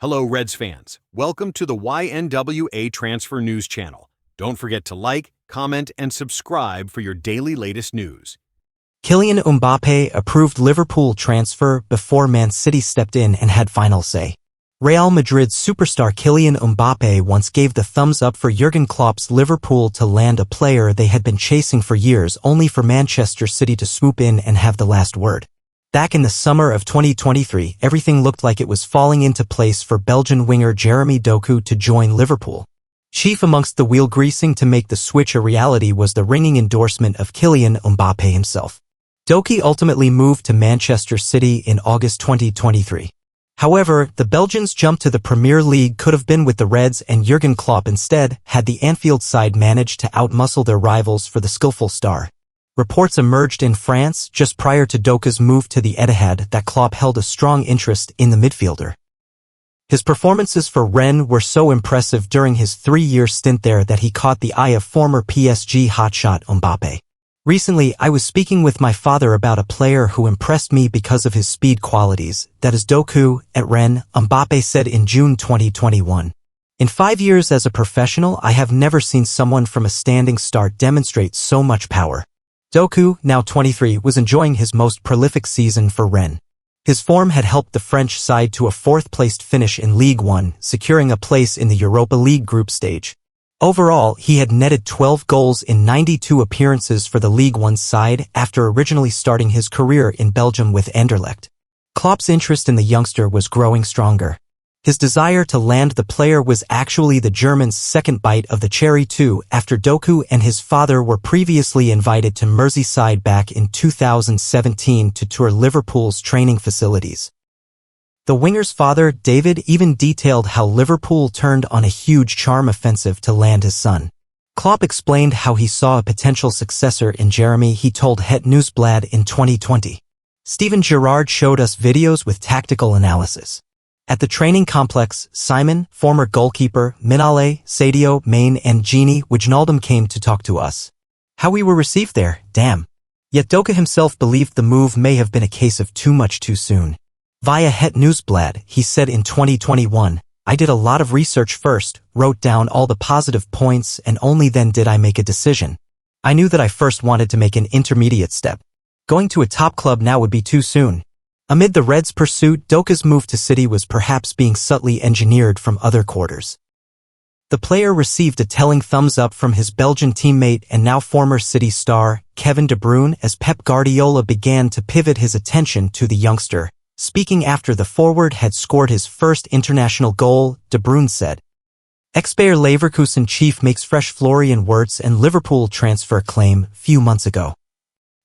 Hello, Reds fans. Welcome to the YNWA Transfer News Channel. Don't forget to like, comment, and subscribe for your daily latest news. Kylian Mbappé approved Liverpool transfer before Man City stepped in and had final say. Real Madrid's superstar Kylian Mbappé once gave the thumbs up for Jurgen Klopp's Liverpool to land a player they had been chasing for years, only for Manchester City to swoop in and have the last word. Back in the summer of 2023, everything looked like it was falling into place for Belgian winger Jeremy Doku to join Liverpool. Chief amongst the wheel-greasing to make the switch a reality was the ringing endorsement of Kylian Mbappé himself. Doku ultimately moved to Manchester City in August 2023. However, the Belgians' jump to the Premier League could have been with the Reds, and Jurgen Klopp instead had the Anfield side managed to outmuscle their rivals for the skillful star. Reports emerged in France just prior to Doku's move to the Etihad that Klopp held a strong interest in the midfielder. His performances for Rennes were so impressive during his 3-year stint there that he caught the eye of former PSG hotshot Mbappé. Recently, I was speaking with my father about a player who impressed me because of his speed qualities, that is Doku, at Rennes, Mbappé said in June 2021. In 5 years as a professional, I have never seen someone from a standing start demonstrate so much power. Doku, now 23, was enjoying his most prolific season for Rennes. His form had helped the French side to a 4th-placed finish in Ligue 1, securing a place in the Europa League group stage. Overall, he had netted 12 goals in 92 appearances for the Ligue 1 side after originally starting his career in Belgium with Anderlecht. Klopp's interest in the youngster was growing stronger. His desire to land the player was actually the German's second bite of the cherry too, after Doku and his father were previously invited to Merseyside back in 2017 to tour Liverpool's training facilities. The winger's father, David, even detailed how Liverpool turned on a huge charm offensive to land his son. Klopp explained how he saw a potential successor in Jeremy. He told Het Nieuwsblad in 2020. Steven Gerrard showed us videos with tactical analysis. At the training complex, Simon, former goalkeeper, Minale, Sadio, Mane and Gini Wijnaldum came to talk to us. How we were received there, damn. Yet Doku himself believed the move may have been a case of too much too soon. Via Het Nieuwsblad, he said in 2021, I did a lot of research first, wrote down all the positive points, and only then did I make a decision. I knew that I first wanted to make an intermediate step. Going to a top club now would be too soon. Amid the Reds' pursuit, Doku's move to City was perhaps being subtly engineered from other quarters. The player received a telling thumbs up from his Belgian teammate and now former City star, Kevin De Bruyne, as Pep Guardiola began to pivot his attention to the youngster. Speaking after the forward had scored his first international goal, De Bruyne said, Ex-Bayer Leverkusen chief makes fresh Florian Wirtz and Liverpool transfer claim few months ago.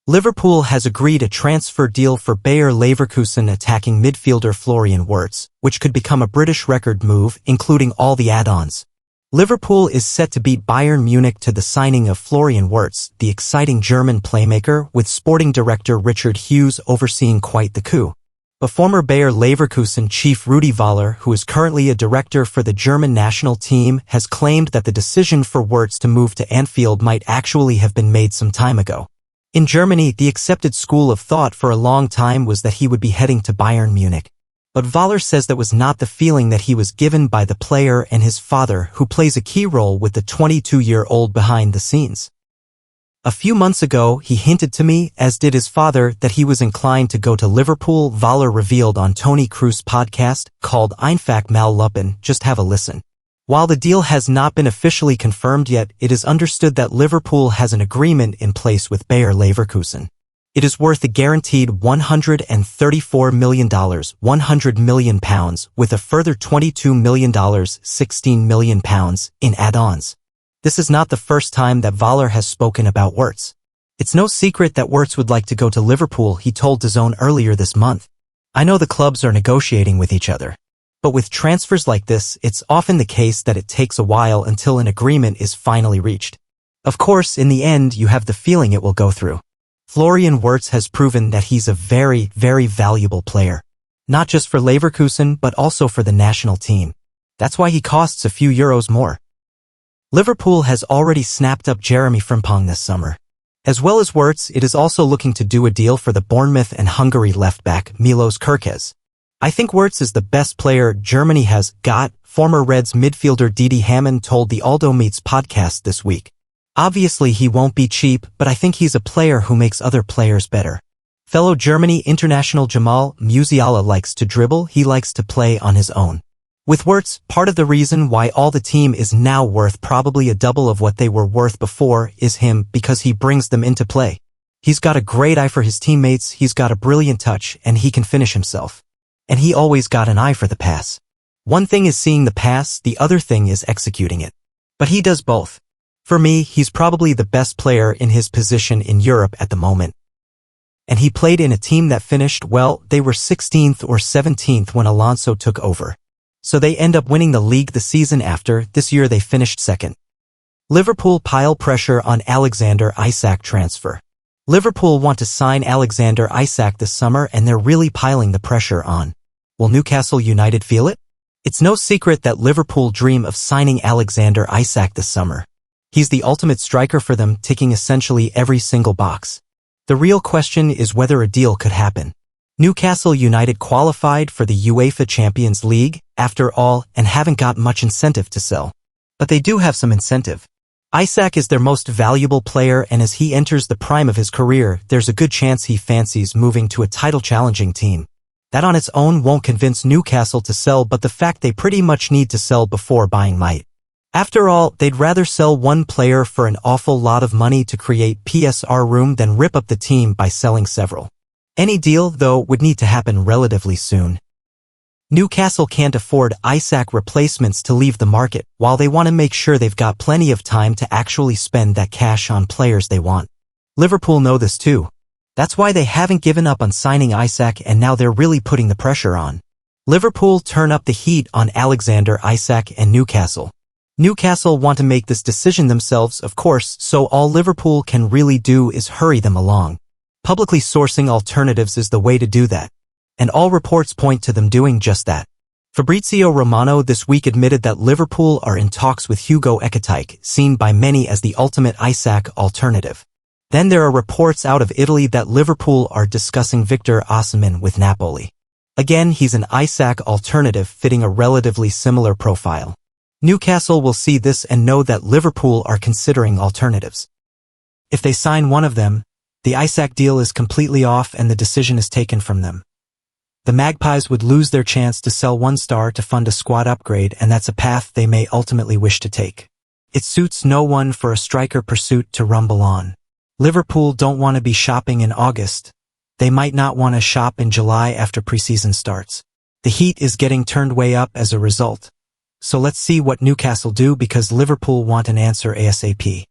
Liverpool has agreed a transfer deal for Bayer Leverkusen attacking midfielder Florian Wirtz, which could become a British record move, including all the add-ons. Liverpool is set to beat Bayern Munich to the signing of Florian Wirtz, the exciting German playmaker, with sporting director Richard Hughes overseeing quite the coup. A former Bayer Leverkusen chief Rudi Völler, who is currently a director for the German national team, has claimed that the decision for Wirtz to move to Anfield might actually have been made some time ago. In Germany, the accepted school of thought for a long time was that he would be heading to Bayern Munich. But Völler says that was not the feeling that he was given by the player and his father, who plays a key role with the 22-year-old behind the scenes. A few months ago, he hinted to me, as did his father, that he was inclined to go to Liverpool. Völler revealed on Tony Kroos' podcast, called Einfach mal lupen, just have a listen. While the deal has not been officially confirmed yet, it is understood that Liverpool has an agreement in place with Bayer Leverkusen. It is worth a guaranteed $134 million, £100 million, with a further $22 million, £16 million, in add-ons. This is not the first time that Völler has spoken about Wirtz. It's no secret that Wirtz would like to go to Liverpool, he told DAZN earlier this month. I know the clubs are negotiating with each other. But with transfers like this, it's often the case that it takes a while until an agreement is finally reached. Of course, in the end, you have the feeling it will go through. Florian Wirtz has proven that he's a very, very valuable player. Not just for Leverkusen, but also for the national team. That's why he costs a few euros more. Liverpool has already snapped up Jeremy Frimpong this summer. As well as Wirtz, it is also looking to do a deal for the Bournemouth and Hungary left-back, Milos Kerkez. I think Wirtz is the best player Germany has got, former Reds midfielder Didi Hamann told the Aldo Meets podcast this week. Obviously he won't be cheap, but I think he's a player who makes other players better. Fellow Germany international Jamal Musiala likes to dribble, he likes to play on his own. With Wirtz, part of the reason why all the team is now worth probably a double of what they were worth before is him, because he brings them into play. He's got a great eye for his teammates, he's got a brilliant touch, and he can finish himself. And he always got an eye for the pass. One thing is seeing the pass, the other thing is executing it. But he does both. For me, he's probably the best player in his position in Europe at the moment. And he played in a team that finished, well, they were 16th or 17th when Alonso took over. So they end up winning the league the season after. This year they finished second. Liverpool pile pressure on Alexander Isak transfer. Liverpool want to sign Alexander Isak this summer and they're really piling the pressure on. Will Newcastle United feel it? It's no secret that Liverpool dream of signing Alexander Isak this summer. He's the ultimate striker for them, ticking essentially every single box. The real question is whether a deal could happen. Newcastle United qualified for the UEFA Champions League, after all, and haven't got much incentive to sell. But they do have some incentive. Isak is their most valuable player, and as he enters the prime of his career, there's a good chance he fancies moving to a title-challenging team. That on its own won't convince Newcastle to sell, but the fact they pretty much need to sell before buying might. After all, they'd rather sell one player for an awful lot of money to create PSR room than rip up the team by selling several. Any deal, though, would need to happen relatively soon. Newcastle can't afford Isak replacements to leave the market, while they want to make sure they've got plenty of time to actually spend that cash on players they want. Liverpool know this too. That's why they haven't given up on signing Isak, and now they're really putting the pressure on. Liverpool turn up the heat on Alexander Isak and Newcastle. Newcastle want to make this decision themselves, of course, so all Liverpool can really do is hurry them along. Publicly sourcing alternatives is the way to do that. And all reports point to them doing just that. Fabrizio Romano this week admitted that Liverpool are in talks with Hugo Ekitike, seen by many as the ultimate Isak alternative. Then there are reports out of Italy that Liverpool are discussing Victor Osimhen with Napoli. Again, he's an Isak alternative fitting a relatively similar profile. Newcastle will see this and know that Liverpool are considering alternatives. If they sign one of them, the Isak deal is completely off and the decision is taken from them. The Magpies would lose their chance to sell one star to fund a squad upgrade, and that's a path they may ultimately wish to take. It suits no one for a striker pursuit to rumble on. Liverpool don't want to be shopping in August. They might not want to shop in July after preseason starts. The heat is getting turned way up as a result. So let's see what Newcastle do, because Liverpool want an answer ASAP.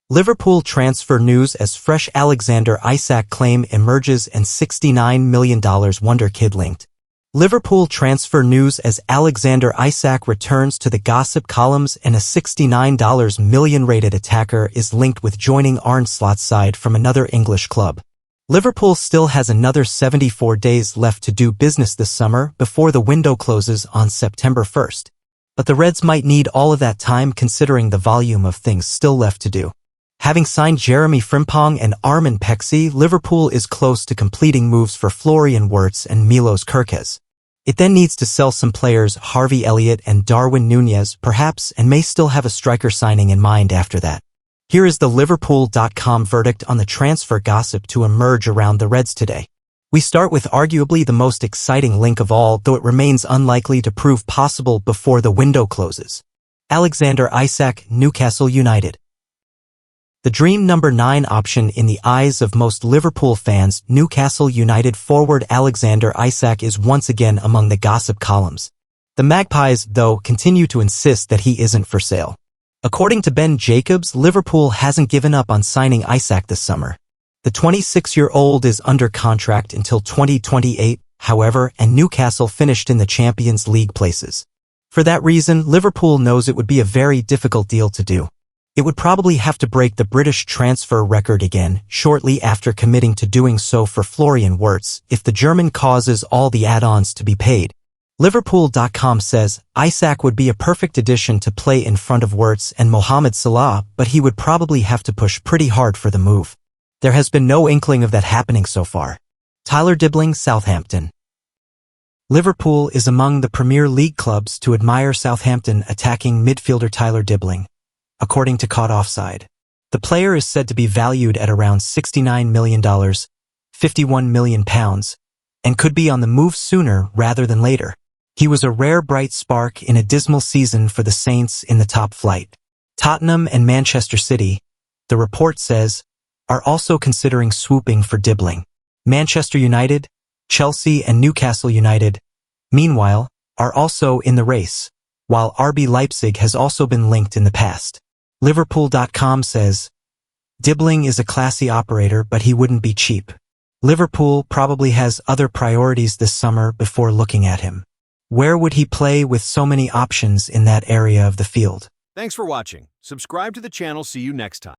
Liverpool transfer news as fresh Alexander Isak claim emerges and $69 million wonderkid linked. Liverpool transfer news as Alexander Isak returns to the gossip columns and a $69 million rated attacker is linked with joining Arne Slot's side from another English club. Liverpool still has another 74 days left to do business this summer before the window closes on September 1st. But the Reds might need all of that time considering the volume of things still left to do. Having signed Jeremy Frimpong and Armin Pexi, Liverpool is close to completing moves for Florian Wirtz and Milos Kerkez. It then needs to sell some players, Harvey Elliott and Darwin Núñez, perhaps, and may still have a striker signing in mind after that. Here is the Liverpool.com verdict on the transfer gossip to emerge around the Reds today. We start with arguably the most exciting link of all, though it remains unlikely to prove possible before the window closes. Alexander Isak, Newcastle United. The dream number 9 option in the eyes of most Liverpool fans, Newcastle United forward Alexander Isak is once again among the gossip columns. The Magpies, though, continue to insist that he isn't for sale. According to Ben Jacobs, Liverpool hasn't given up on signing Isak this summer. The 26-year-old is under contract until 2028, however, and Newcastle finished in the Champions League places. For that reason, Liverpool knows it would be a very difficult deal to do. It would probably have to break the British transfer record again, shortly after committing to doing so for Florian Wirtz, if the German causes all the add-ons to be paid. Liverpool.com says, Isak would be a perfect addition to play in front of Wirtz and Mohamed Salah, but he would probably have to push pretty hard for the move. There has been no inkling of that happening so far. Tyler Dibling, Southampton. Liverpool is among the Premier League clubs to admire Southampton attacking midfielder Tyler Dibbling, according to Caught Offside. The player is said to be valued at around $69 million, £51 million, and could be on the move sooner rather than later. He was a rare bright spark in a dismal season for the Saints in the top flight. Tottenham and Manchester City, the report says, are also considering swooping for Dibbling. Manchester United, Chelsea and Newcastle United, meanwhile, are also in the race, while RB Leipzig has also been linked in the past. Liverpool.com says, Dibbling is a classy operator, but he wouldn't be cheap. Liverpool probably has other priorities this summer before looking at him. Where would he play with so many options in that area of the field? Thanks for watching. Subscribe to the channel. See you next time.